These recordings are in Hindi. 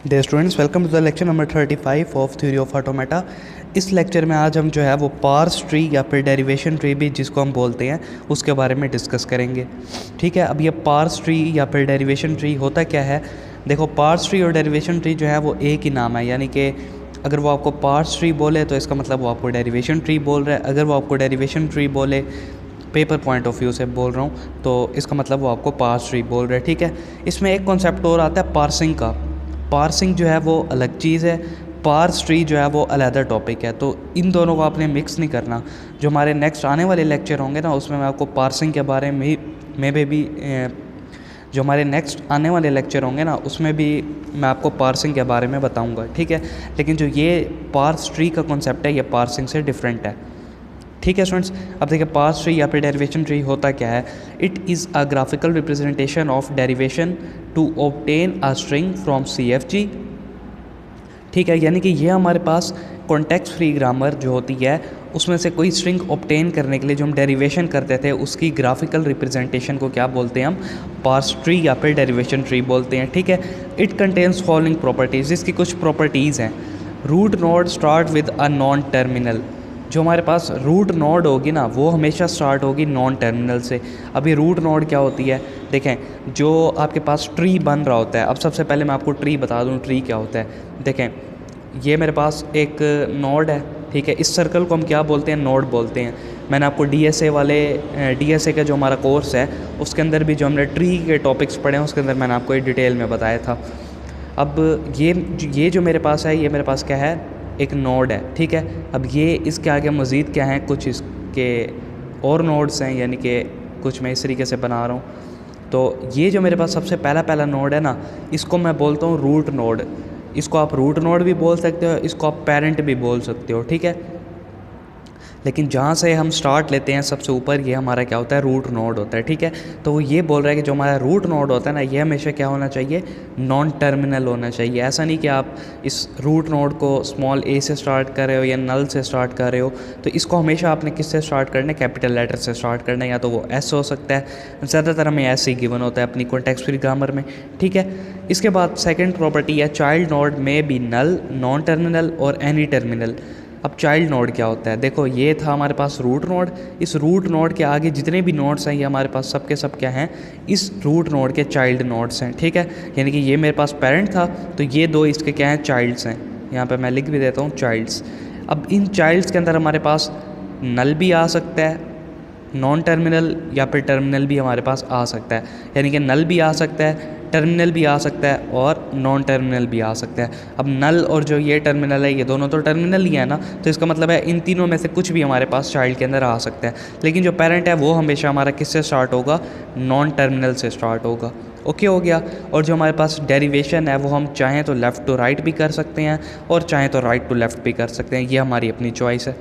Dear students, welcome to the lecture number 35 of theory of automata. इस लेक्चर में आज हम जो है वो पार्स ट्री या फिर डेरिवेशन ट्री भी जिसको हम बोलते हैं उसके बारे में डिस्कस करेंगे। ठीक है, अब ये पार्स ट्री या फिर डेरिवेशन ट्री होता क्या है। देखो, पार्स ट्री और डेरिवेशन ट्री जो है वो एक ही नाम है, यानी कि अगर वो आपको पार्स ट्री बोले तो इसका मतलब वो आपको डेरिवेशन ट्री बोल रहा है। अगर वो आपको डेरिवेशन ट्री बोले, पेपर पॉइंट ऑफ व्यू से बोल रहा हूँ, तो इसका मतलब वो आपको पार्स ट्री बोल रहा है। ठीक है, इसमें एक कॉन्सेप्ट और आता है पार्सिंग का। पार्सिंग जो है वो अलग चीज़ है, पार्स ट्री जो है वो अलहदा टॉपिक है, तो इन दोनों को आपने मिक्स नहीं करना। जो हमारे नेक्स्ट आने वाले लेक्चर होंगे ना, उसमें मैं आपको पार्सिंग के बारे में भी जो हमारे नेक्स्ट आने वाले लेक्चर होंगे ना, उसमें भी मैं आपको पार्सिंग के बारे में बताऊंगा। ठीक है, लेकिन जो ये पार्स ट्री का कॉन्सेप्ट है ये पार्सिंग से डिफरेंट है। ठीक है स्टूडेंट्स, अब देखिए पार्स ट्री या फिर डेरिवेशन ट्री होता क्या है। It is a graphical representation of derivation to obtain a string from CFG। ठीक है, यानी कि ये हमारे पास कॉन्टेक्स्ट फ्री ग्रामर जो होती है उसमें से कोई स्ट्रिंग ऑब्टेन करने के लिए जो हम डेरिवेशन करते थे उसकी ग्राफिकल रिप्रेजेंटेशन को क्या बोलते हैं हम, पार्स ट्री या फिर डेरिवेशन ट्री बोलते हैं। ठीक है, इट कंटेन्स फॉलोइंग प्रॉपर्टीज़, इसकी कुछ प्रॉपर्टीज़ हैं। Root node start with a non terminal. जो हमारे पास रूट नोड होगी ना वो हमेशा स्टार्ट होगी नॉन टर्मिनल से। अभी रूट नोड क्या होती है, देखें, जो आपके पास ट्री बन रहा होता है। अब सबसे पहले मैं आपको ट्री बता दूं, ट्री क्या होता है। देखें, ये मेरे पास एक नोड है। ठीक है, इस सर्कल को हम क्या बोलते हैं, नोड बोलते हैं। मैंने आपको DSA का जो हमारा कोर्स है उसके अंदर भी जो हमने ट्री के टॉपिक्स पढ़े हैं उसके अंदर मैंने आपको ये डिटेल में बताया था। अब ये जो मेरे पास है, ये मेरे पास क्या है, एक नोड है। ठीक है, अब ये इसके आगे मज़ीद क्या हैं, कुछ इसके और नोड्स हैं, यानी कि कुछ मैं इस तरीके से बना रहा हूँ। तो ये जो मेरे पास सबसे पहला नोड है ना, इसको मैं बोलता हूँ रूट नोड। इसको आप रूट नोड भी बोल सकते हो, इसको आप पेरेंट भी बोल सकते हो। ठीक है, लेकिन जहाँ से हम स्टार्ट लेते हैं सबसे ऊपर, ये हमारा क्या होता है, रूट नोड होता है। ठीक है, तो वो ये बोल रहा है कि जो हमारा रूट नोड होता है ना, ये हमेशा क्या होना चाहिए, नॉन टर्मिनल होना चाहिए। ऐसा नहीं कि आप इस रूट नोड को स्मॉल a से स्टार्ट कर रहे हो या नल से स्टार्ट कर रहे हो, तो इसको हमेशा आपने किससे स्टार्ट करना है, कैपिटल लेटर से स्टार्ट करना है, या तो वो S हो सकता है। ज़्यादातर हमें ऐसे ही गिवन होता है अपनी कॉन्टेक्स्ट फ्री ग्रामर में। ठीक है, इसके बाद सेकेंड प्रॉपर्टी है चाइल्ड नोड में बी नल, नॉन टर्मिनल और एनी टर्मिनल। अब चाइल्ड नोड क्या होता है, देखो, ये था हमारे पास रूट नोड। इस रूट नोड के आगे जितने भी नोड्स हैं ये हमारे पास सबके सब क्या हैं, इस रूट नोड के चाइल्ड नोड्स हैं। ठीक है, यानी कि ये मेरे पास पेरेंट था तो ये दो इसके क्या हैं, चाइल्ड्स हैं। यहाँ पे मैं लिख भी देता हूँ चाइल्ड्स। अब इन चाइल्ड्स के अंदर हमारे पास नल भी आ सकता है, नॉन टर्मिनल या फिर टर्मिनल भी हमारे पास आ सकता है। यानी कि नल भी आ सकता है, टर्मिनल भी आ सकता है और नॉन टर्मिनल भी आ सकता है। अब नल और जो ये टर्मिनल है, ये दोनों तो टर्मिनल ही है ना, तो इसका मतलब है इन तीनों में से कुछ भी हमारे पास चाइल्ड के अंदर आ सकता है। लेकिन जो पेरेंट है वो हमेशा हमारा किससे स्टार्ट होगा, नॉन टर्मिनल से स्टार्ट होगा। ओके हो गया। और जो हमारे पास डेरिवेशन है वो हम चाहें तो लेफ़्ट टू राइट भी कर सकते हैं और चाहें तो राइट टू लेफ़्ट भी कर सकते हैं, ये हमारी अपनी चॉइस है।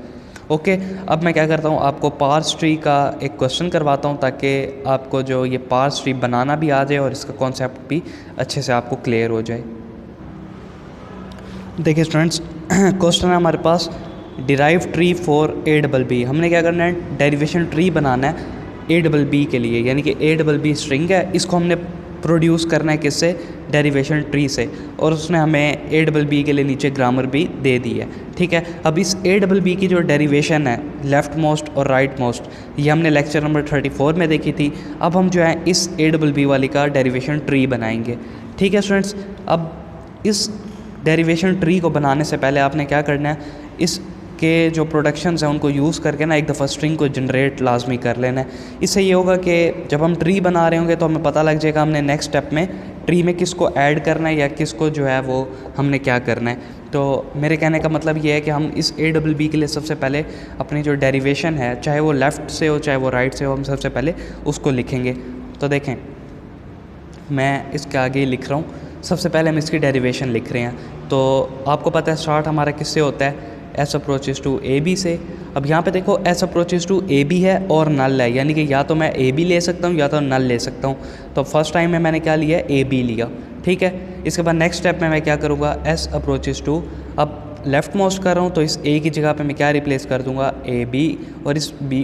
ओके, अब मैं क्या करता हूँ, आपको पार्स ट्री का एक क्वेश्चन करवाता हूँ ताकि आपको जो ये पार्स ट्री बनाना भी आ जाए और इसका कॉन्सेप्ट भी अच्छे से आपको क्लियर हो जाए। देखिए स्टूडेंट्स, क्वेश्चन है हमारे पास, डिराइव ट्री फॉर A+B। हमने क्या करना है, डेरिवेशन ट्री बनाना है A+B के लिए, यानी कि A+B स्ट्रिंग है, इसको हमने प्रोड्यूस करना है किससे, डेरिवेशन ट्री से, और उसने हमें A+B के लिए नीचे ग्रामर भी दे दी है। ठीक है, अब इस A+B की जो डेरिवेशन है, लेफ़्ट मोस्ट और राइट मोस्ट, ये हमने लेक्चर नंबर 34 में देखी थी। अब हम जो है इस A+B वाली का डेरिवेशन ट्री बनाएंगे। ठीक है स्टूडेंट्स, अब इस डेरिवेशन ट्री को बनाने से पहले आपने क्या करना है, इसके जो प्रोडक्शंस हैं उनको यूज़ करके ना एक दफ़ा स्ट्रिंग को जनरेट लाजमी कर लेना है। इससे ये होगा कि जब हम ट्री बना रहे होंगे तो हमें पता लग जाएगा हमने नेक्स्ट स्टेप में ट्री में किसको ऐड करना है या किसको जो है वो हमने क्या करना है। तो मेरे कहने का मतलब ये है कि हम इस A+B के लिए सबसे पहले अपनी जो डेरिवेशन है, चाहे वो लेफ़्ट से हो चाहे वो राइट से हो, हम सबसे पहले उसको लिखेंगे। तो देखें, मैं इसके आगे लिख रहा हूँ, सबसे पहले हम इसकी डेरिवेशन लिख रहे हैं। तो आपको पता है स्टार्ट हमारा किससे होता है, S अप्रोचेस टू AB से। अब यहाँ पे देखो S अप्रोचेस टू AB है और नल है, यानी कि या तो मैं AB ले सकता हूँ या तो नल ले सकता हूँ। तो फर्स्ट टाइम में मैंने क्या लिया, AB लिया। ठीक है, इसके बाद नेक्स्ट स्टेप में मैं क्या करूँगा, S अप्रोचेस टू, अब लेफ़्ट मोस्ट कर रहा हूँ तो इस A की जगह पे मैं क्या रिप्लेस कर दूँगा, AB, और इस B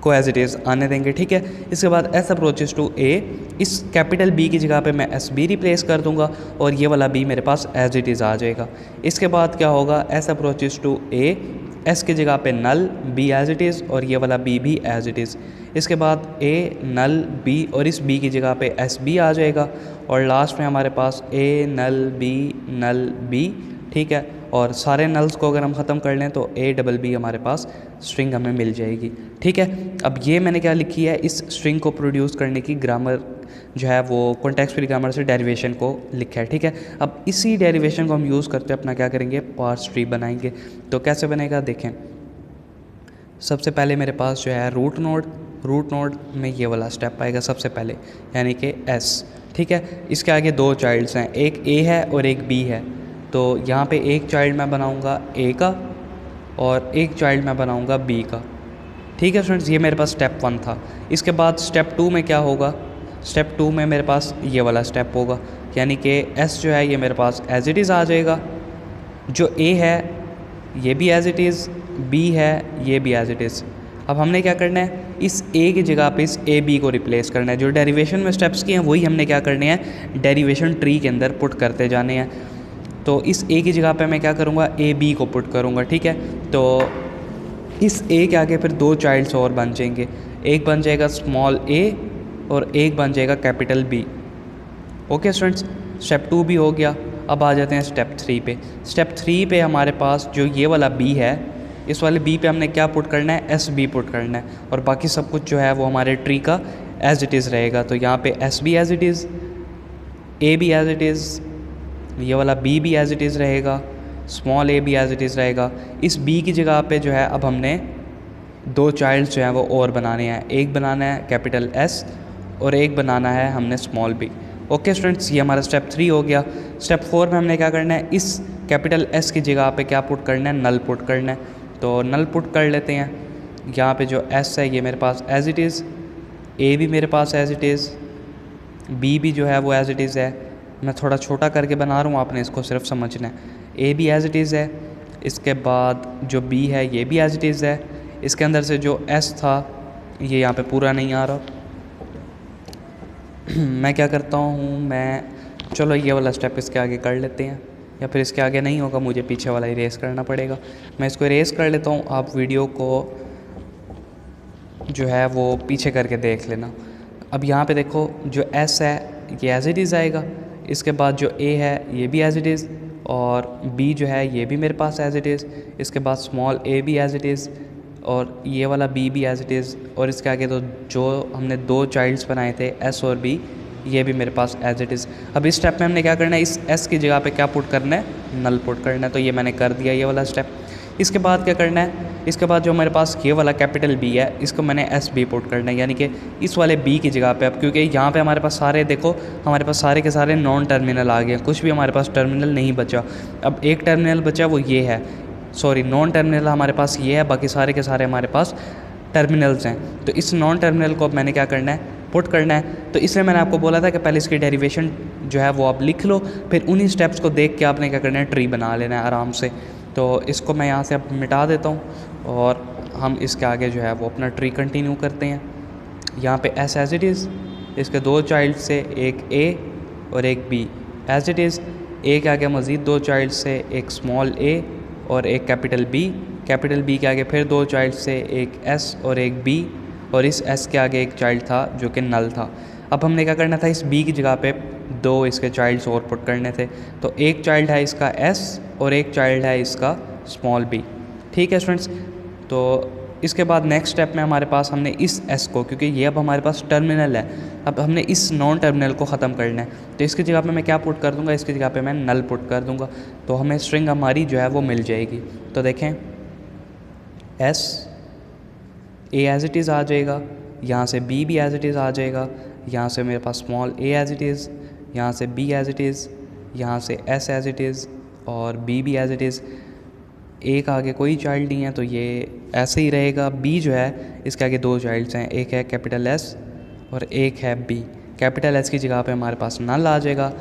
को एज इट इज़ आने देंगे, ठीक है। इसके बाद एस अप्रोचेस टू ए, इस कैपिटल बी की जगह पे मैं एस बी रिप्लेस कर दूंगा और ये वाला बी मेरे पास एज इट इज़ आ जाएगा। इसके बाद क्या होगा, S approaches to A, S की जगह पे null, B as it is और ये वाला बी भी एज इट इज़। इसके बाद ए नल बी और इस बी की जगह पे एस बी आ जाएगा और लास्ट में हमारे पास ए नल बी, ठीक है। और सारे नल्स को अगर हम ख़त्म कर लें तो ए डबल बी हमारे पास स्ट्रिंग हमें मिल जाएगी, ठीक है। अब ये मैंने क्या लिखी है, इस स्ट्रिंग को प्रोड्यूस करने की ग्रामर जो है वो कॉन्टेक्स्ट फ्री ग्रामर से डेरिवेशन को लिखा है, ठीक है। अब इसी डेरिवेशन को हम यूज़ करते अपना क्या करेंगे, पार्स ट्री बनाएंगे। तो कैसे बनेगा देखें, सबसे पहले मेरे पास जो है रूट नोड में ये वाला स्टेप आएगा सबसे पहले, यानी कि एस, ठीक है। इसके आगे दो चाइल्ड्स हैं, एक ए है और एक बी है। तो यहाँ पे एक चाइल्ड मैं बनाऊँगा ए का और एक चाइल्ड मैं बनाऊँगा बी का, ठीक है फ्रेंड्स। ये मेरे पास स्टेप 1 था। इसके बाद स्टेप 2 में क्या होगा, स्टेप 2 में मेरे पास ये वाला स्टेप होगा, यानी कि एस जो है ये मेरे पास एज इट इज़ आ जाएगा, जो ए है ये भी एज इट इज़, बी है ये भी एज इट इज़। अब हमने क्या करना है, इस ए की जगह पे इस ए बी को रिप्लेस करना है। जो डेरिवेशन में स्टेप्स किए हैं वही हमने क्या करने हैं, डेरिवेशन ट्री के अंदर पुट करते जाने हैं। तो इस ए की जगह पे मैं क्या करूँगा, ए बी को पुट करूँगा, ठीक है। तो इस ए के आगे फिर दो चाइल्ड्स और बन जाएंगे, एक बन जाएगा स्मॉल ए और एक बन जाएगा capital B. Okay students, step 2 भी हो गया। अब आ जाते हैं स्टेप 3 पे। स्टेप 3 पे हमारे पास जो ये वाला बी है, इस वाले बी पे हमने क्या पुट करना है, एस बी पुट करना है और बाकी सब कुछ जो है वो हमारे ट्री का एज इट इज़ रहेगा। तो यहाँ पे S B as it is, A B as it is, ये वाला बी भी एज इट इज़ रहेगा, स्मॉल ए भी एज इट इज़ रहेगा। इस बी की जगह पे जो है अब हमने दो चाइल्ड्स जो हैं वो और बनाने हैं, एक बनाना है कैपिटल एस और एक बनाना है हमने स्मॉल बी। ओके स्टूडेंट्स, ये हमारा स्टेप 3 हो गया। स्टेप 4 में हमने क्या करना है, इस कैपिटल एस की जगह पे क्या पुट करना है, नल पुट करना है। तो नल पुट कर लेते हैं। यहाँ पे जो एस है ये मेरे पास एज इट इज़, ए भी मेरे पास एज इट इज़, बी भी जो है वो एज इट इज़ है। मैं थोड़ा छोटा करके बना रहा हूँ, आपने इसको सिर्फ समझना है। ए भी एज इट इज़ है, इसके बाद जो बी है ये भी एज इट इज़ है। इसके अंदर से जो एस था ये यहाँ पे पूरा नहीं आ रहा। मैं क्या करता हूँ, चलो ये वाला स्टेप इसके आगे कर लेते हैं, या फिर इसके आगे नहीं होगा, मुझे पीछे वाला इरेज करना पड़ेगा। मैं इसको इरेज कर लेता हूँ, आप वीडियो को जो है वो पीछे करके देख लेना। अब यहाँ पे देखो जो एस है ये एज इट इज़ आएगा, इसके बाद जो ए है ये भी एज इट इज़ और बी जो है ये भी मेरे पास एज इट इज़, इसके बाद स्मॉल ए भी एज इट इज़ और ये वाला बी भी एज इट इज़, और इसके आगे तो जो हमने दो चाइल्ड्स बनाए थे एस और बी ये भी मेरे पास एज इट इज़। अब इस स्टेप में हमने क्या करना है, इस एस की जगह पे क्या पुट करना है, नल पुट करना है। तो ये मैंने कर दिया ये वाला स्टेप। इसके बाद क्या करना है, इसके बाद जो मेरे पास ये वाला कैपिटल बी है इसको मैंने एस बी पुट करना है, यानी कि इस वाले बी की जगह पे। अब क्योंकि यहाँ पे हमारे पास सारे देखो, हमारे पास सारे के सारे नॉन टर्मिनल आ गए, कुछ भी हमारे पास टर्मिनल नहीं बचा। अब एक टर्मिनल बचा वो ये है, सॉरी नॉन टर्मिनल हमारे पास ये है, बाकी सारे के सारे हमारे पास टर्मिनल्स हैं। तो इस नॉन टर्मिनल को अब मैंने क्या करना है, पुट करना है। तो इसलिए मैंने आपको बोला था कि पहले इसकी डेरिवेशन जो है वो आप लिख लो, फिर उन्हीं स्टेप्स को देख के आपने क्या करना है, ट्री बना लेना है आराम से। तो इसको मैं यहाँ से अब मिटा देता हूँ और हम इसके आगे जो है वो अपना ट्री कंटिन्यू करते हैं। यहाँ पे एस एज इट इज़, इसके दो चाइल्ड से एक ए और एक बी एज इट इज़, ए के आगे मज़ीद दो चाइल्ड से एक स्मॉल ए और एक कैपिटल बी के आगे फिर दो चाइल्ड से एक एस और एक बी, और इस एस के आगे एक चाइल्ड था जो कि नल था। अब हमने क्या करना था, इस बी की जगह पे दो इसके चाइल्ड्स और पुट करने थे। तो एक चाइल्ड है इसका एस और एक चाइल्ड है इसका स्मॉल बी, ठीक है स्टूडेंट्स। तो इसके बाद नेक्स्ट स्टेप में हमारे पास हमने इस एस को, क्योंकि ये अब हमारे पास टर्मिनल है, अब हमने इस नॉन टर्मिनल को ख़त्म करना है। तो इसकी जगह पे मैं क्या पुट कर दूंगा, इसकी जगह पे मैं नल पुट कर दूंगा, तो हमें स्ट्रिंग हमारी जो है वो मिल जाएगी। तो देखें S A as it is आ जाएगा, यहाँ से बी भी एज इट इज़ आ जाएगा, यहाँ से मेरे पास small a as it is, यहाँ से बी एज इट इज़, यहाँ से एस एज इट इज़ और बी भी एज इट इज़। ए का आगे कोई चाइल्ड नहीं है तो ये ऐसे ही रहेगा। बी जो है इसके आगे दो चाइल्ड्स हैं, एक है कैपिटल एस और एक है बी। कैपिटल एस की जगह पे हमारे पास नल आ जाएगा,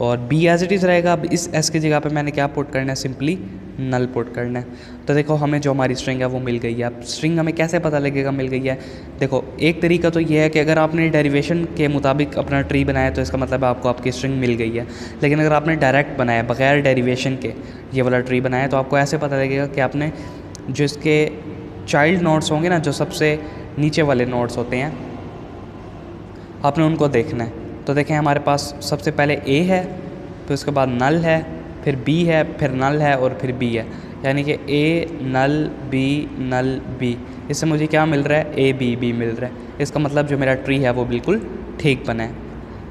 और बी एज इट इज़ रहेगा। अब इस एस की जगह पे मैंने क्या पुट करना है, सिंपली नल पुट करना है। तो देखो हमें जो हमारी स्ट्रिंग है वो मिल गई है। अब स्ट्रिंग हमें कैसे पता लगेगा मिल गई है, देखो एक तरीका तो ये है कि अगर आपने डेरिवेशन के मुताबिक अपना ट्री बनाया तो इसका मतलब आपको आपकी स्ट्रिंग मिल गई है। लेकिन अगर आपने डायरेक्ट बनाया बगैर डेरिवेशन के ये वाला ट्री बनाया तो आपको ऐसे पता लगेगा कि आपने जो इसके चाइल्ड नोड्स होंगे ना, जो सबसे नीचे वाले नोड्स होते हैं, आपने उनको देखना है। तो देखें हमारे पास सबसे पहले ए है, फिर उसके बाद नल है, फिर बी है, फिर नल है और फिर बी है। यानी कि ए नल बी, इससे मुझे क्या मिल रहा है, ए बी बी मिल रहा है। इसका मतलब जो मेरा ट्री है वो बिल्कुल ठीक बना है।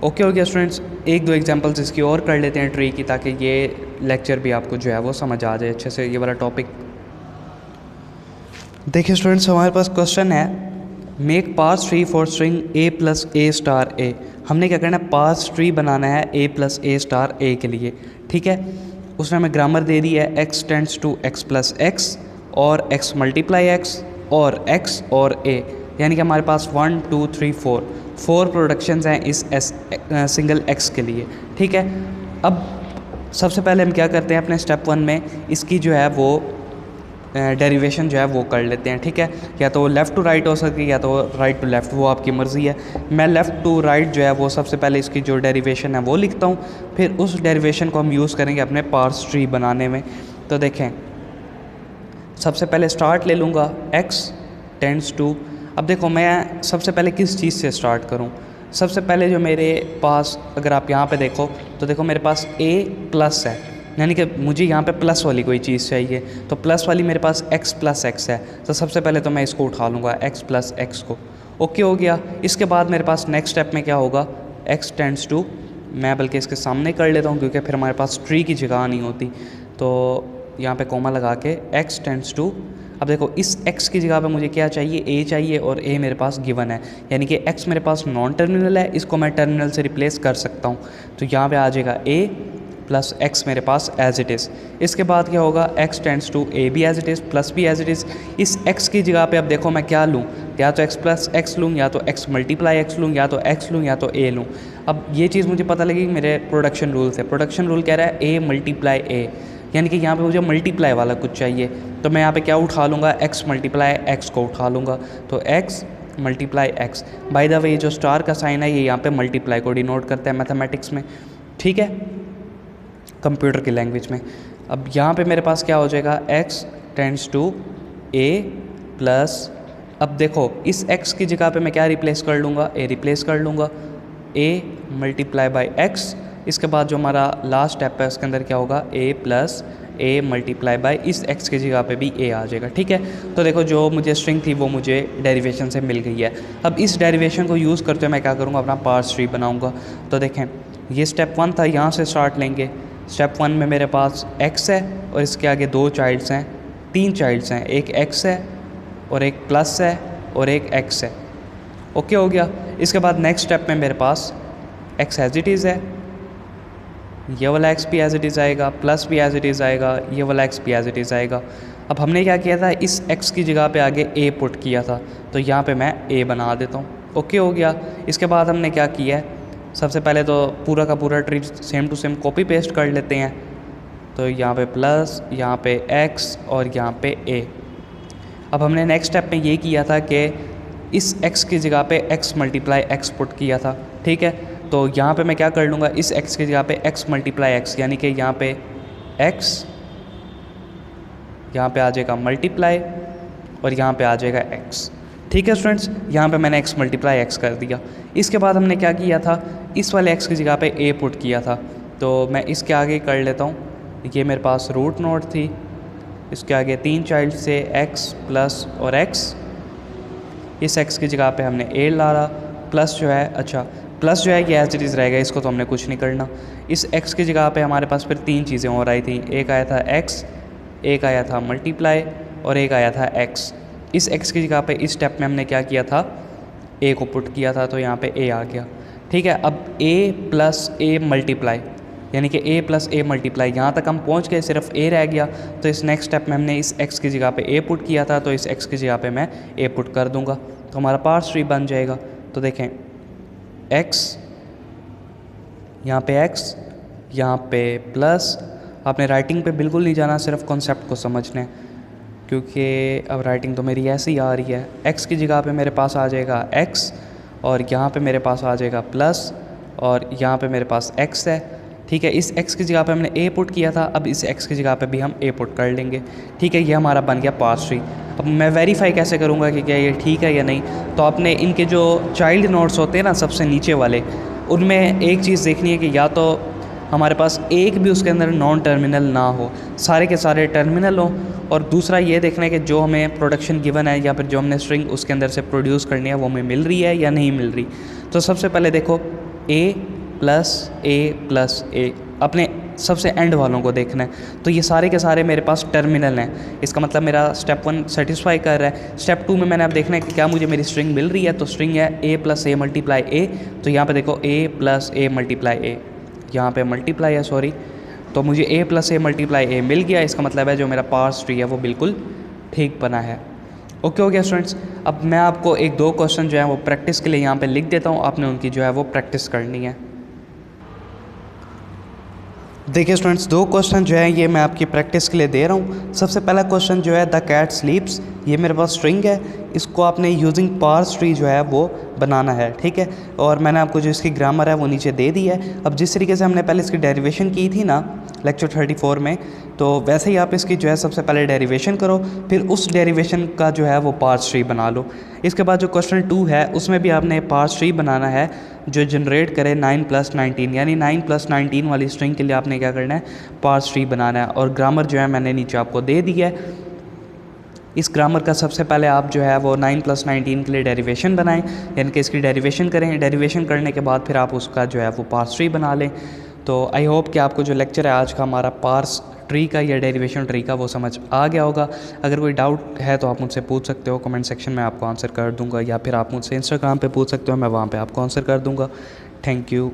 ओके हो गया स्टूडेंट्स, एक दो एग्जांपल्स इसकी और कर लेते हैं ट्री की, ताकि ये लेक्चर भी आपको जो है वो समझ आ जाए अच्छे से ये वाला टॉपिक। देखिए स्टूडेंट्स, हमारे पास क्वेश्चन है make parse tree for string a plus a star a. हमने क्या करना है, पार्स ट्री बनाना है ए प्लस ए स्टार ए के लिए, ठीक है। उसने हमें ग्रामर दे दी है X tends to X plus X और एक्स मल्टीप्लाई एक्स और एक्स और ए, यानी कि हमारे पास 1 2 3 4 प्रोडक्शंस हैं इस सिंगल एक्स के लिए, ठीक है। अब सबसे पहले हम क्या करते हैं, अपने स्टेप 1 में इसकी जो है वो डेरिवेशन जो है वो कर लेते हैं, ठीक है। या तो लेफ़्ट टू राइट हो सकती है या तो राइट टू लेफ़्ट, वो आपकी मर्ज़ी है। मैं लेफ़्ट टू राइट जो है वो सबसे पहले इसकी जो डेरिवेशन है वो लिखता हूँ, फिर उस डेरिवेशन को हम यूज़ करेंगे अपने पार्स ट्री बनाने में। तो देखें सबसे पहले स्टार्ट ले लूँगा एक्स टेंड्स टू। अब देखो मैं सबसे पहले किस चीज़ से स्टार्ट करूँ, सबसे पहले जो मेरे पास, अगर आप यहाँ पे देखो तो देखो मेरे पास ए प्लस है, यानी कि मुझे यहाँ पे प्लस वाली कोई चीज़ चाहिए। तो प्लस वाली मेरे पास x प्लस एक्स है, तो सबसे पहले तो मैं इसको उठा लूँगा x प्लस एक्स को। ओके हो गया। इसके बाद मेरे पास नेक्स्ट स्टेप में क्या होगा, x टेंड्स टू, मैं बल्कि इसके सामने कर लेता हूँ क्योंकि फिर हमारे पास ट्री की जगह नहीं होती। तो यहाँ पे कोमा लगा के x टेंड्स टू। अब देखो इस x की जगह पे मुझे क्या चाहिए, a चाहिए और a मेरे पास गिवन है, यानी कि x मेरे पास नॉन टर्मिनल है, इसको मैं टर्मिनल से रिप्लेस कर सकता हूँ। तो यहाँ पे आ जाएगा a प्लस एक्स मेरे पास एज इट इज़। इसके बाद क्या होगा, X tends to A B as it is plus B as it is. इस एक्स की जगह पे अब देखो मैं क्या लूँ, या तो एक्स प्लस एक्स लूँ, या तो एक्स मल्टीप्लाई एक्स लूँ, या तो एक्स लूँ, या तो ए लूँ। अब ये चीज़ मुझे पता लगी मेरे प्रोडक्शन रूल से। प्रोडक्शन रूल कह रहा है ए मल्टीप्लाई ए, यानी कि यहाँ पे मुझे मल्टीप्लाई वाला कुछ चाहिए। तो मैं यहाँ पे क्या उठा लूँगा, एक्स मल्टीप्लाई एक्स को उठा लूँगा। तो x multiply x, by the way ये जो स्टार का साइन है ये यहाँ पे मल्टीप्लाई को डिनोट करता है मैथमेटिक्स में, ठीक है, कंप्यूटर की लैंग्वेज में। अब यहाँ पे मेरे पास क्या हो जाएगा, x tends to a plus, अब देखो इस x की जगह पे मैं क्या रिप्लेस कर लूँगा, a रिप्लेस कर लूँगा, a मल्टीप्लाई बाई x। इसके बाद जो हमारा लास्ट स्टेप है उसके अंदर क्या होगा, a plus a multiply by इस x की जगह पे भी a आ जाएगा, ठीक है। तो देखो जो मुझे स्ट्रिंग थी वो मुझे डेरिवेशन से मिल गई है। अब इस डेरिवेशन को यूज़ करते हुए मैं क्या करूँगा, अपना पार्स ट्री बनाऊँगा। तो देखें ये स्टेप 1 था, यहाँ से स्टार्ट लेंगे। स्टेप 1 में मेरे पास x है और इसके आगे 2 चाइल्ड्स हैं, 3 चाइल्ड्स हैं, एक x है और एक प्लस है और एक x है। ओके हो गया। इसके बाद नेक्स्ट स्टेप में मेरे पास x एज इट इज़ है, ये वाला x भी एज इट इज़ आएगा, प्लस भी एज इट इज़ आएगा, ये वाला x भी एज इट इज़ आएगा। अब हमने क्या किया था, इस x की जगह पे आगे a पुट किया था, तो यहाँ पे मैं a बना देता हूँ। ओके हो गया। इसके बाद हमने क्या किया है, सबसे पहले तो पूरा का पूरा tree same to same copy paste कर लेते हैं। तो यहाँ पे प्लस, यहाँ पे x और यहाँ पे a। अब हमने नेक्स्ट स्टेप में ये किया था कि इस x की जगह पे x मल्टीप्लाई x पुट किया था, ठीक है। तो यहाँ पे मैं क्या कर लूँगा, इस x की जगह पे x मल्टीप्लाई x, यानी कि यहाँ पे x, यहाँ पे आ जाएगा मल्टीप्लाई और यहाँ पे आ जाएगा x, ठीक है स्टूडेंट्स। यहाँ पे मैंने x मल्टीप्लाई x कर दिया। इसके बाद हमने क्या किया था, इस वाले x की जगह पे a पुट किया था। तो मैं इसके आगे कर लेता हूँ, ये मेरे पास रूट नोड थी, इसके आगे 3 चाइल्ड से x प्लस और x, इस x की जगह पे हमने a डाला, प्लस जो है, अच्छा प्लस जो है ये एज इट इज़ रहेगा, इसको तो हमने कुछ नहीं करना। इस x की जगह पे हमारे पास फिर 3 चीज़ें और आई थी, एक आया था x, एक आया था मल्टीप्लाई और एक आया था x। इस x की जगह पे इस स्टेप में हमने क्या किया था, a को पुट किया था, तो यहाँ पे a आ गया, ठीक है। अब a प्लस a मल्टीप्लाई, यानी कि a प्लस a मल्टीप्लाई, यहाँ तक हम पहुँच गए, सिर्फ a रह गया। तो इस नेक्स्ट स्टेप में हमने इस x की जगह पे a पुट किया था, तो इस x की जगह पे मैं a पुट कर दूँगा, तो हमारा पार्स ट्री बन जाएगा। तो देखें x, यहाँ पे x यहाँ पे प्लस। आपने राइटिंग पे बिल्कुल नहीं जाना, सिर्फ कॉन्सेप्ट को समझना है, क्योंकि अब राइटिंग तो मेरी ऐसे ही आ रही है। x की जगह पे मेरे पास आ जाएगा x, और यहाँ पे मेरे पास आ जाएगा प्लस, और यहाँ पे मेरे पास x है। ठीक है, इस x की जगह पे हमने a पुट किया था, अब इस x की जगह पे भी हम a पुट कर लेंगे। ठीक है, ये हमारा बन गया पार्स ट्री। अब मैं वेरीफाई कैसे करूँगा कि क्या ये ठीक है या नहीं? तो आपने इनके जो चाइल्ड नोड्स होते हैं ना सबसे नीचे वाले, उनमें एक चीज़ देखनी है कि या तो हमारे पास एक भी उसके अंदर नॉन टर्मिनल ना हो, सारे के सारे टर्मिनल हो। और दूसरा ये देखना है कि जो हमें प्रोडक्शन गिवन है या फिर जो हमने स्ट्रिंग उसके अंदर से प्रोड्यूस करनी है वो हमें मिल रही है या नहीं मिल रही। तो सबसे पहले देखो a प्लस a, अपने सबसे एंड वालों को देखना है। तो ये सारे के सारे मेरे पास टर्मिनल हैं, इसका मतलब मेरा स्टेप 1 सेटिस्फाई कर रहा है। स्टेप 2 में मैंने अब देखना है कि क्या मुझे मेरी स्ट्रिंग मिल रही है। तो स्ट्रिंग है a plus a multiply a, तो यहाँ पे देखो a plus a multiply a, यहाँ पे मल्टीप्लाई है सॉरी, तो मुझे a plus a multiply a मिल गया। इसका मतलब है जो मेरा पार्स ट्री है वो बिल्कुल ठीक बना है। ओके हो गया स्टूडेंट्स। अब मैं आपको एक दो क्वेश्चन जो है वो प्रैक्टिस के लिए यहाँ पे लिख देता हूँ, आपने उनकी जो है वो प्रैक्टिस करनी है। देखिए स्टूडेंट्स, दो क्वेश्चन जो है ये मैं आपकी प्रैक्टिस के लिए दे रहा हूँ। सबसे पहला क्वेश्चन जो है द कैट स्लीप्स, ये मेरे पास स्ट्रिंग है, इसको आपने यूजिंग पार्स ट्री जो है वो बनाना है। ठीक है, और मैंने आपको जो इसकी ग्रामर है वो नीचे दे दी है। अब जिस तरीके से हमने पहले इसकी डेरिवेशन की थी ना लेक्चर 34 में, तो वैसे ही आप इसकी जो है सबसे पहले डेरिवेशन करो, फिर उस डेरिवेशन का जो है वो पार्स ट्री बना लो। इसके बाद जो क्वेश्चन 2 है उसमें भी आपने पार्स ट्री बनाना है जो जनरेट करे 9 + 19, यानी 9 + 19 वाली स्ट्रिंग के लिए आपने क्या करना है, पार्स ट्री बनाना है। और ग्रामर जो है मैंने नीचे आपको दे दी है। इस ग्रामर का सबसे पहले आप जो है वो 9 + 19 के लिए डेरिवेशन बनाएं, यानी कि इसकी डेरिवेशन करें। डेरिवेशन करने के बाद फिर आप उसका जो है वो पार्स ट्री बना लें। तो आई होप कि आपको जो लेक्चर है आज का हमारा पार्स ट्री का या डेरिवेशन ट्री का वो समझ आ गया होगा। अगर कोई डाउट है तो आप मुझसे पूछ सकते हो, कमेंट सेक्शन में आपको आंसर कर दूंगा, या फिर आप मुझसे इंस्टाग्राम पे पूछ सकते हो, मैं वहाँ पे आपको आंसर कर दूंगा। Thank you.